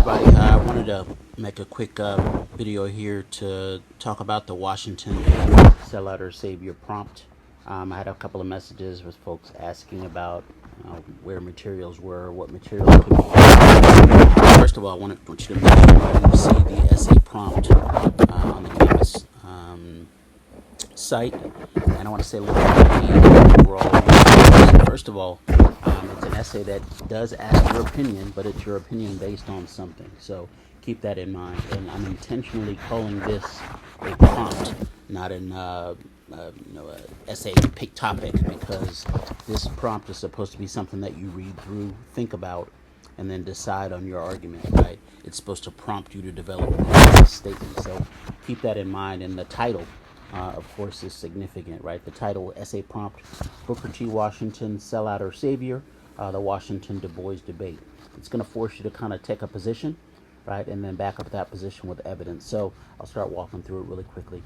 everybody. I wanted to make a quick video here to talk about the Washington Sellout or Savior prompt. I had a couple of messages with folks asking about where materials were, what materials could be used. First of all, I want you to make sure you see the essay prompt on the Canvas site, and I want to say a little bit about the overall. First of all, it's an essay that does ask your opinion, but it's your opinion based on something. So keep that in mind. And I'm intentionally calling this a prompt, not an essay pick topic, because this prompt is supposed to be something that you read through, think about, and then decide on your argument. Right? It's supposed to prompt you to develop a statement. So keep that in mind. And the title, of course, is significant, right? The title, essay prompt, Booker T. Washington, Sellout or Savior, the Washington Du Bois debate. It's going to force you to kind of take a position, right, and then back up that position with evidence. So I'll start walking through it really quickly.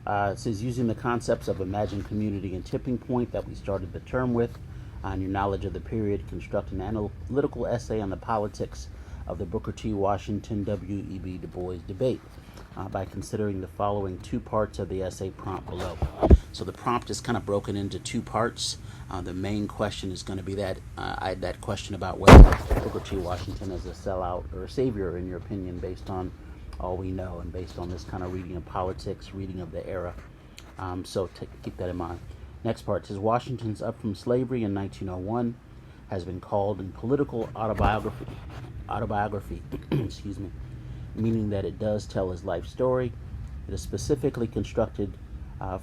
It says, using the concepts of imagined community and tipping point that we started the term with, on your knowledge of the period, construct an analytical essay on the politics of the Booker T. Washington W.E.B. Du Bois debate by considering the following two parts of the essay prompt below. So the prompt is kind of broken into two parts. The main question is going to be that question about whether Booker T. Washington is a sellout or a savior, in your opinion, based on all we know and based on this kind of reading of politics, reading of the era. So keep that in mind. Next part says, Washington's Up from Slavery in 1901 has been called in political autobiography, excuse me, meaning that it does tell his life story. It is specifically constructed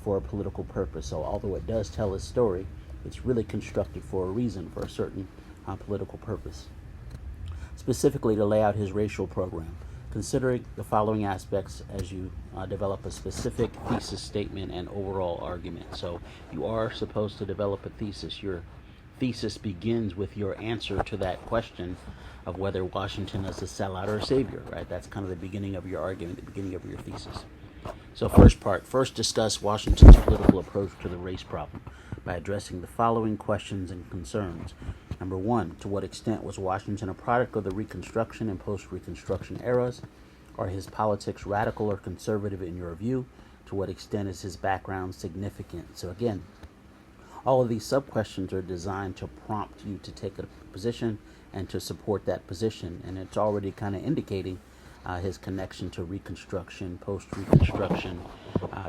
for a political purpose. So although it does tell his story, it's really constructed for a reason, for a certain political purpose. Specifically to lay out his racial program, considering the following aspects as you develop a specific thesis statement and overall argument. So you are supposed to develop a thesis. Your thesis begins with your answer to that question of whether Washington is a sellout or a savior, right? That's kind of the beginning of your argument, the beginning of your thesis. So first discuss Washington's political approach to the race problem by addressing the following questions and concerns. Number one, to what extent was Washington a product of the Reconstruction and post-Reconstruction eras? Are his politics radical or conservative in your view? To what extent is his background significant? So again, all of these sub-questions are designed to prompt you to take a position and to support that position. And it's already kind of indicating his connection to Reconstruction, post-Reconstruction,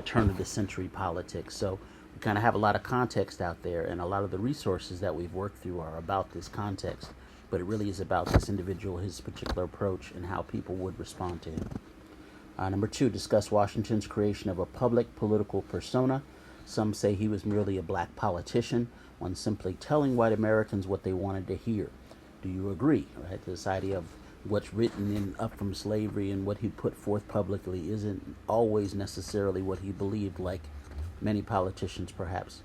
turn of the century politics. So we kind of have a lot of context out there, and a lot of the resources that we've worked through are about this context. But it really is about this individual, his particular approach, and how people would respond to him. Number two, discuss Washington's creation of a public political persona. Some say he was merely a black politician, one simply telling white Americans what they wanted to hear. Do you agree? Right? This idea of what's written in Up from Slavery and what he put forth publicly isn't always necessarily what he believed, like many politicians perhaps.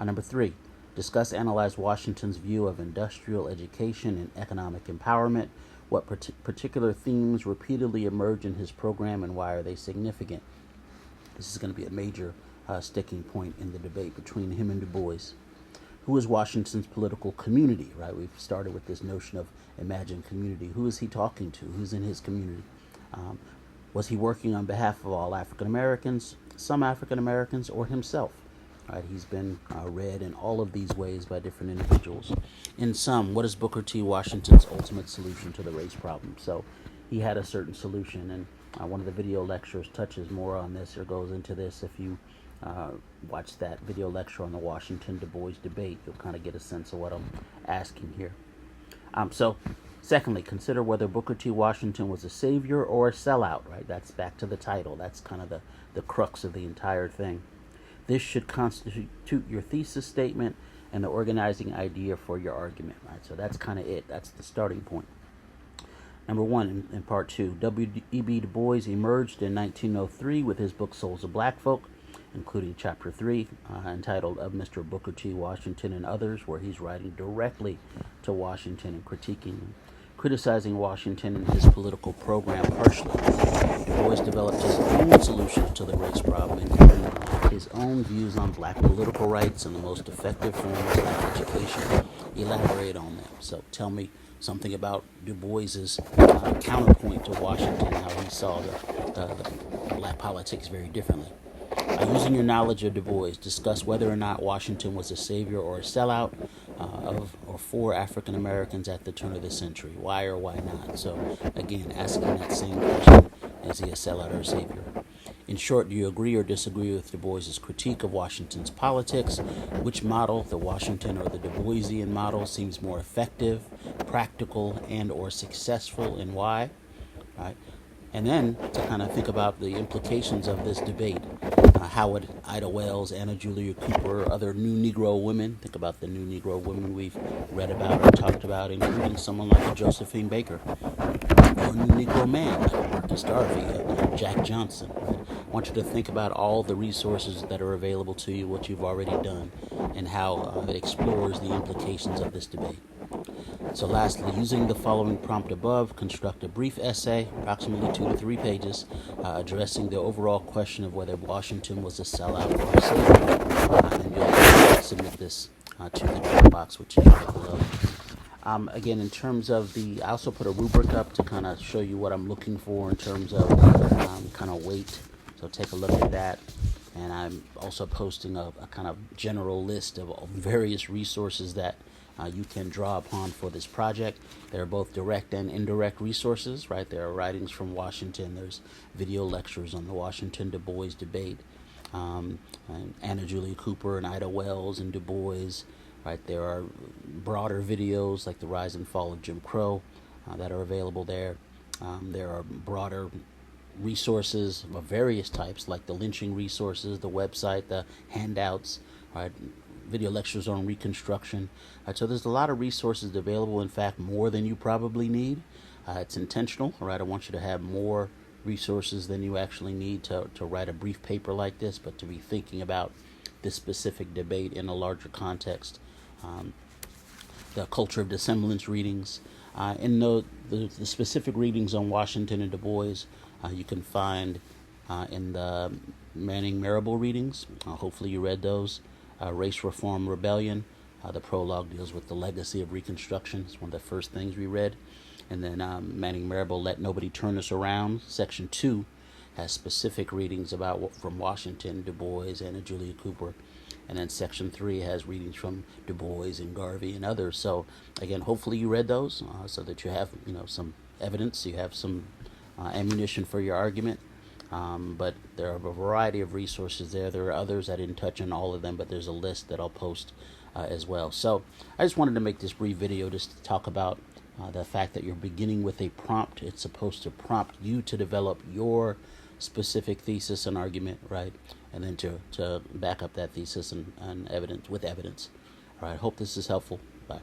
Number three, discuss, analyze Washington's view of industrial education and economic empowerment. What particular themes repeatedly emerge in his program and why are they significant? This is going to be a major sticking point in the debate between him and Du Bois. Who is Washington's political community, right? We've started with this notion of imagined community. Who is he talking to? Who's in his community? Was he working on behalf of all African Americans, some African Americans, or himself? Right? He's been read in all of these ways by different individuals. In sum, what is Booker T. Washington's ultimate solution to the race problem? So he had a certain solution, and one of the video lectures touches more on this or goes into this. If you watch that video lecture on the Washington Du Bois debate, you'll kind of get a sense of what I'm asking here. So secondly, consider whether Booker T. Washington was a savior or a sellout, right? That's back to the title. That's kind of the crux of the entire thing. This should constitute your thesis statement and the organizing idea for your argument, right? So that's kind of it. That's the starting point. Number one, in part two, W.E.B. Du Bois emerged in 1903 with his book Souls of Black Folk, including chapter 3, entitled Of Mr. Booker T. Washington and Others, where he's writing directly to Washington and criticizing Washington and his political program harshly. Du Bois developed his own solutions to the race problem, including his own views on black political rights and the most effective forms of education. Elaborate on them. So tell me something about Du Bois's counterpoint to Washington, how he saw the black politics very differently. Using your knowledge of Du Bois, discuss whether or not Washington was a savior or a sellout of or for African Americans at the turn of the century. Why or why not? So again, asking that same question: is he a sellout or a savior? In short, do you agree or disagree with Du Bois's critique of Washington's politics? Which model, the Washington or the Du Boisian model, seems more effective, practical, and or successful, and why? Right? And then to kind of think about the implications of this debate. How would Ida Wells, Anna Julia Cooper, other new Negro women, think about the new Negro women we've read about or talked about, including someone like a Josephine Baker, or a new Negro man like Marcus Garvey, Jack Johnson. Right? I want you to think about all the resources that are available to you, what you've already done, and how it explores the implications of this debate. So lastly, using the following prompt above, construct a brief essay, approximately 2 to 3 pages, addressing the overall question of whether Washington was a sellout or a savior. And you'll submit this to the Dropbox, which is right below. Again, in terms of I also put a rubric up to kind of show you what I'm looking for in terms of kind of weight. So take a look at that. And I'm also posting a kind of general list of various resources that you can draw upon for this project. There are both direct and indirect resources, right? There are writings from Washington. There's video lectures on the Washington Du Bois debate. And Anna Julia Cooper and Ida Wells and Du Bois, right? There are broader videos like the rise and fall of Jim Crow that are available there. There are broader resources of various types, like the lynching resources, the website, the handouts, right? Video lectures on Reconstruction. So there's a lot of resources available. In fact, more than you probably need. It's intentional, right? I want you to have more resources than you actually need to write a brief paper like this, but to be thinking about this specific debate in a larger context. The culture of dissemblance readings. In the specific readings on Washington and Du Bois, you can find in the Manning Marable readings. Hopefully you read those. Race Reform Rebellion. The prologue deals with the legacy of Reconstruction. It's one of the first things we read. And then Manning Marable, Let Nobody Turn Us Around. Section 2 has specific readings about from Washington, Du Bois, Anna Julia Cooper. And then Section 3 has readings from Du Bois and Garvey and others. So again, hopefully you read those so that you have some evidence, you have some ammunition for your argument. But there are a variety of resources there. There are others. I didn't touch on all of them, but there's a list that I'll post as well. So I just wanted to make this brief video just to talk about the fact that you're beginning with a prompt. It's supposed to prompt you to develop your specific thesis and argument, right? And then to back up that thesis and evidence with evidence. All right. Hope this is helpful. Bye.